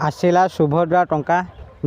आसिला सुभद्रा टंका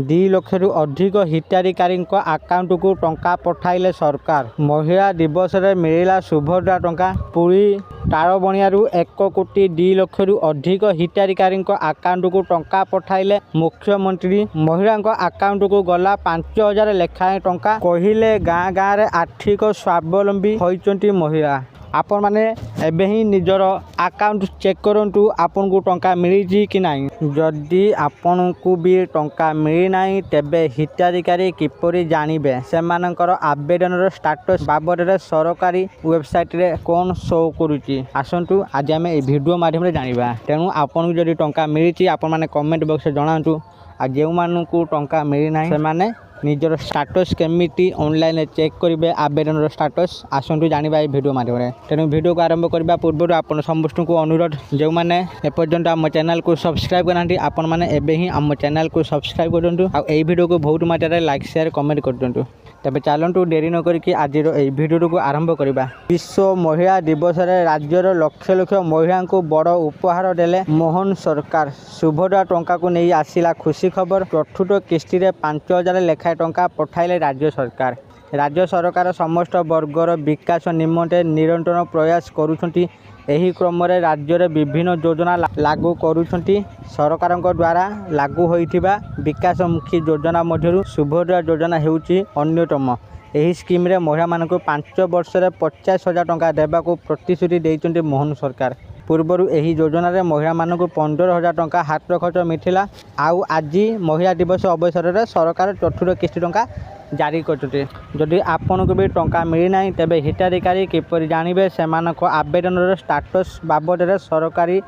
2 लक्षरू अधिक हिताधिकारी आकाउंट को टंका पठाइले सरकार। महिला दिवस रे मिला सुभद्रा टंका। पुरी तारबणियारू 1 कोटी 2 लक्षरू अधिक हिताधिकारी आकाउंट को टंका पठाइले मुख्यमंत्री। महिला आकाउंट को गला 5000 लेखाएं टंका। कहिले गाँ गाँ रे आर्थिक स्वावलंबी होइचंती महिला। आपण माने एबे ही निजर अकाउंट चेक करंतु आपन को टंका मिली कि नाही। जदि आपन को भी टंका मिली नाही तेबे हिताधिकारी किपरि जानिबे सेमानकर आवेदनर स्टेटस बाबद रे सरकारी वेबसाइट रे कोन शो करूची। आसंतु आज आमे ए वीडियो माध्यम रे जानिबा। तेनु आपन को जदि टंका मिली आपन माने कमेंट बॉक्स रे जणांतु। आ जेउ मानु को टंका मिली नाही से माने निजर स्टेटस केमिटी ऑनलाइन चेक करेंगे आवेदन स्टेटस। आसतु जाना ये वीडियो माध्यम। तेणु वीडियो को आरंभ करने पूर्व आपन समस्त को अनुरोध जो मैंने एपर्यंत आम चैनल को सब्सक्राइब करना आपण मैंने एबे ही आम चैनल को सब्सक्राइब कर दिंटू। आ वीडियो को बहुत मात्रा लाइक शेयर कमेंट कर दिंटू। तेज चलतु डेरी न करी आज वीडियो को आरंभ करवा। विश्व महिला दिवस रे राज्यर लक्ष लक्ष महिला को बड़ उपहार देले मोहन सरकार। सुभद्रा टंका को नहीं आसिला खुशी खबर। चतुर्थ किस्ती रे 5000 लेखाएं टंका पठाइले राज्य सरकार। राज्य सरकार समस्त वर्गर विकास निमंते निरंतर प्रयास करुछंती। एही क्रम रे राज्य रे विभिन्न योजना लागू करुछंती। सरकार द्वारा लागू होइथिबा विकासमुखी योजना मध्यरु सुभद्रा योजना हेउची अन्यतम। एही स्कीम रे महिला मानक 5 वर्ष रे 50,000 टंका देबा को प्रतिश्रुति देइचंती मोहन सरकार। पूर्वरु एही योजना रे महिला मानक 15,000 टंका हाथ खर्च मिथिला। आउ आज महिला दिवस अवसर रे सरकार चतुर्थ किस्ती टंका जारी करते। जदि आपन को भी टंका मिली ना तेबे हिताधिकारी किपरि जानिबे सेमानक आवेदन स्टेटस बाबद रे सरकारी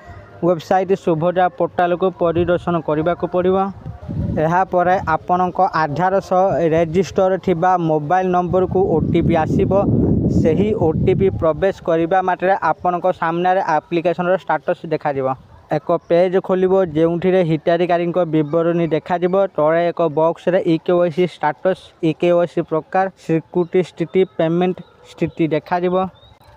वेबसाइट सुभद्रा पोर्टाल को परिदर्शन करने को पड़िबो। एहा परे आपनक आधार सह रेजिस्टर थिबा मोबाइल नंबर को ओटीपी आसीबो। सही ओटीपी प्रवेश करबा मात्रे आपनक सामने एप्लिकेशन स्टेटस देखा दिबो। एक पेज खोलिबो जेउठिरे हिताधिकारी विवरणी देखा दिबो। तळे एक बॉक्स रे इकेवाईसी स्टेटस इकेवाईसी प्रकार सिक्योरिटी स्थिति पेमेंट स्थिति देखा दिबो।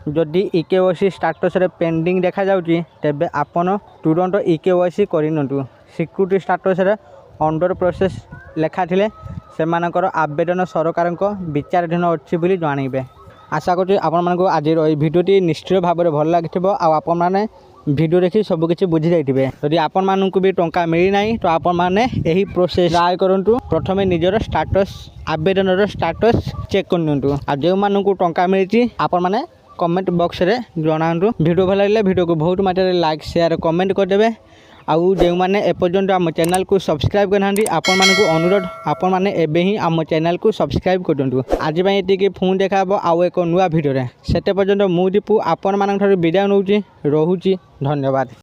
जदि इकेवाईसी स्टेटस रे पेंडिंग देखा जाउची तेबे आपन तुरंत इकेवाईसी करिनंतु। सिक्योरिटी स्टेटस रे अंडर प्रोसेस लेखा थिले सेमानकर आवेदन सरकार विचाराधीन अछि बोली जानिबे। आशा करूँ आपण मानक आज भिडियोटी निश्चित भाव में भल लगी। आपण मैंने भिडियो देखी सबकि बुझी जाइए। यदि आपण मानक भी टंका मिली ना तो आपण मैंने यही प्रोसेस ट्राए करूँ। प्रथम निजर स्टेटस आवेदन स्टेटस चेक करनी। आ जो मानक टंका मिली आपण मैंने कमेंट बॉक्स रे जनातु। भिडियो भल लगे भिडियो को बहुत मात्रा लाइक शेयर कमेंट करदे। आउ जो मैंने एपर्यंत आम चैनल को सब्सक्राइब करना आपण मानक अनुरोध आपण मैंने एबे ही आम चैनल को सब्सक्राइब कर दिंटू। आज ये पुणी देखा आउ एक नुआ भिडियो से पर्यंत मु दीपू आपण मान विदाय नौची। रोहुची धन्यवाद।